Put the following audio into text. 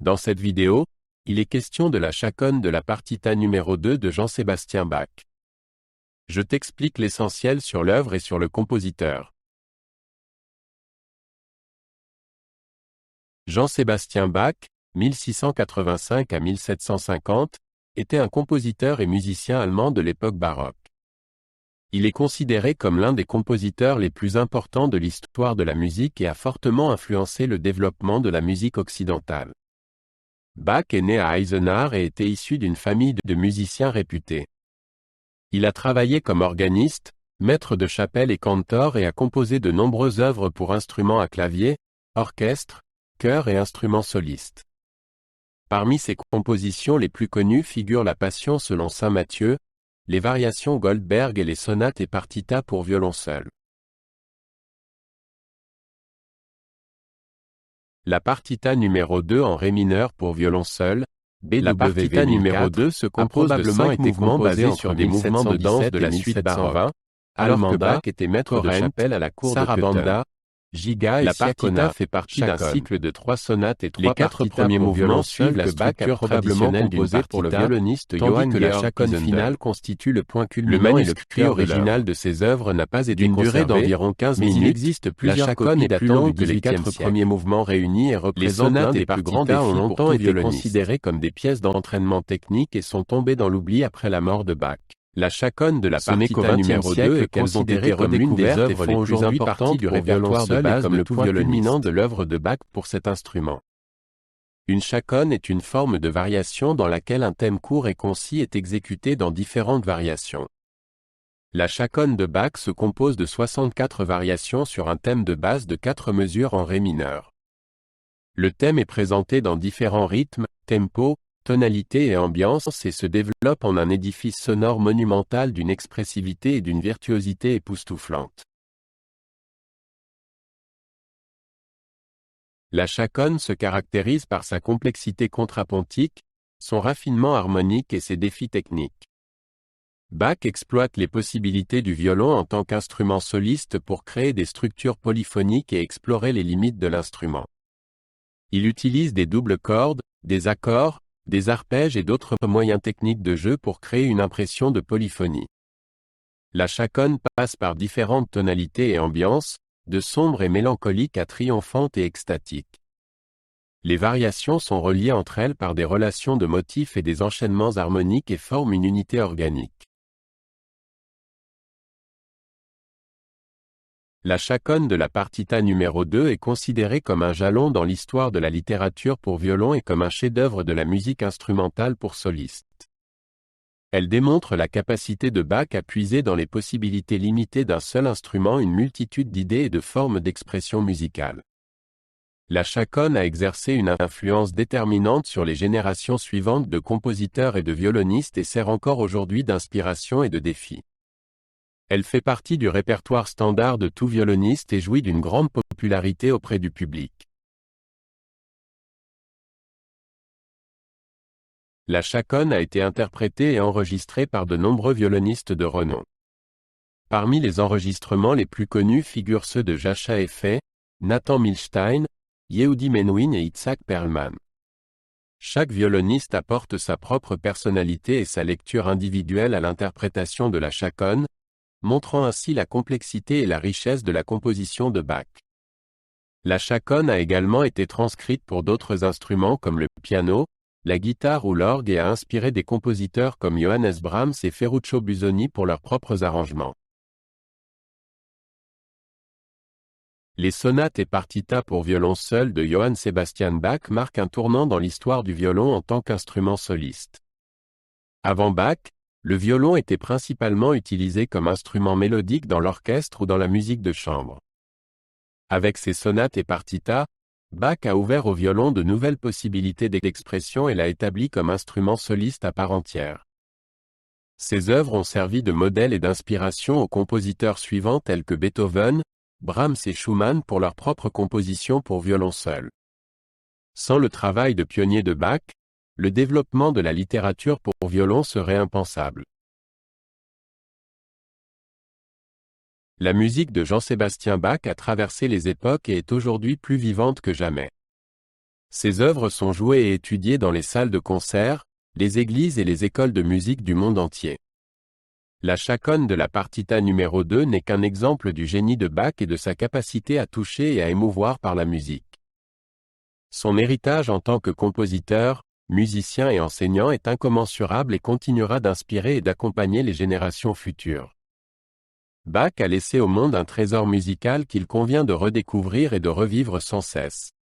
Dans cette vidéo, il est question de la chaconne de la partita numéro 2 de Jean-Sébastien Bach. Je t'explique l'essentiel sur l'œuvre et sur le compositeur. Jean-Sébastien Bach, 1685 à 1750, était un compositeur et musicien allemand de l'époque baroque. Il est considéré comme l'un des compositeurs les plus importants de l'histoire de la musique et a fortement influencé le développement de la musique occidentale. Bach est né à Eisenach et était issu d'une famille de musiciens réputés. Il a travaillé comme organiste, maître de chapelle et cantor et a composé de nombreuses œuvres pour instruments à clavier, orchestre, chœur et instruments solistes. Parmi ses compositions les plus connues figurent la Passion selon saint Matthieu, les variations Goldberg et les sonates et partitas pour violon seul. La partita numéro 2 en ré mineur pour violon seul, la partita numéro 2 se compose de 5 mouvements basés sur des mouvements de danse de la suite baroque, alors que Bach était maître de chapelle à la cour de Sarabanda, Giga et la partita fait partie d'un cycle de 3 sonates et 3 premiers mouvements suivent la structure probablement composée pour le violoniste Johann que la chaconne finale constitue le point culminant. Le manuscrit original de ces œuvres n'a pas été conservé, d'une durée d'environ 15 minutes. Il existe plusieurs copies plus longues que les 4 premiers mouvements réunis et représentent l'un des plus grands défis ont longtemps été considérés comme des pièces d'entraînement technique et sont tombées dans l'oubli après la mort de Bach. La chaconne de la partita numéro 2 est considérée comme l'une des œuvres les plus importantes du répertoire de base comme le point culminant de l'œuvre de Bach pour cet instrument. Une chaconne est une forme de variation dans laquelle un thème court et concis est exécuté dans différentes variations. La chaconne de Bach se compose de 64 variations sur un thème de base de 4 mesures en ré mineur. Le thème est présenté dans différents rythmes, tempos, tonalité et ambiance et se développe en un édifice sonore monumental d'une expressivité et d'une virtuosité époustouflante. La chaconne se caractérise par sa complexité contrapuntique, son raffinement harmonique et ses défis techniques. Bach exploite les possibilités du violon en tant qu'instrument soliste pour créer des structures polyphoniques et explorer les limites de l'instrument. Il utilise des doubles cordes, des accords, des arpèges et d'autres moyens techniques de jeu pour créer une impression de polyphonie. La chaconne passe par différentes tonalités et ambiances, de sombre et mélancolique à triomphante et extatique. Les variations sont reliées entre elles par des relations de motifs et des enchaînements harmoniques et forment une unité organique. La chaconne de la partita numéro 2 est considérée comme un jalon dans l'histoire de la littérature pour violon et comme un chef-d'œuvre de la musique instrumentale pour soliste. Elle démontre la capacité de Bach à puiser dans les possibilités limitées d'un seul instrument une multitude d'idées et de formes d'expression musicale. La chaconne a exercé une influence déterminante sur les générations suivantes de compositeurs et de violonistes et sert encore aujourd'hui d'inspiration et de défi. Elle fait partie du répertoire standard de tout violoniste et jouit d'une grande popularité auprès du public. La chaconne a été interprétée et enregistrée par de nombreux violonistes de renom. Parmi les enregistrements les plus connus figurent ceux de Jascha Effay, Nathan Milstein, Yehudi Menuhin et Itzhak Perlman. Chaque violoniste apporte sa propre personnalité et sa lecture individuelle à l'interprétation de la chaconne, montrant ainsi la complexité et la richesse de la composition de Bach. La chaconne a également été transcrite pour d'autres instruments comme le piano, la guitare ou l'orgue et a inspiré des compositeurs comme Johannes Brahms et Ferruccio Busoni pour leurs propres arrangements. Les sonates et partitas pour violon seul de Johann Sebastian Bach marquent un tournant dans l'histoire du violon en tant qu'instrument soliste. Avant Bach, le violon était principalement utilisé comme instrument mélodique dans l'orchestre ou dans la musique de chambre. Avec ses sonates et partitas, Bach a ouvert au violon de nouvelles possibilités d'expression et l'a établi comme instrument soliste à part entière. Ses œuvres ont servi de modèle et d'inspiration aux compositeurs suivants tels que Beethoven, Brahms et Schumann pour leurs propres compositions pour violon seul. Sans le travail de pionnier de Bach, le développement de la littérature pour violon serait impensable. La musique de Jean-Sébastien Bach a traversé les époques et est aujourd'hui plus vivante que jamais. Ses œuvres sont jouées et étudiées dans les salles de concert, les églises et les écoles de musique du monde entier. La chaconne de la partita numéro 2 n'est qu'un exemple du génie de Bach et de sa capacité à toucher et à émouvoir par la musique. Son héritage en tant que compositeur, musicien et enseignant est incommensurable et continuera d'inspirer et d'accompagner les générations futures. Bach a laissé au monde un trésor musical qu'il convient de redécouvrir et de revivre sans cesse.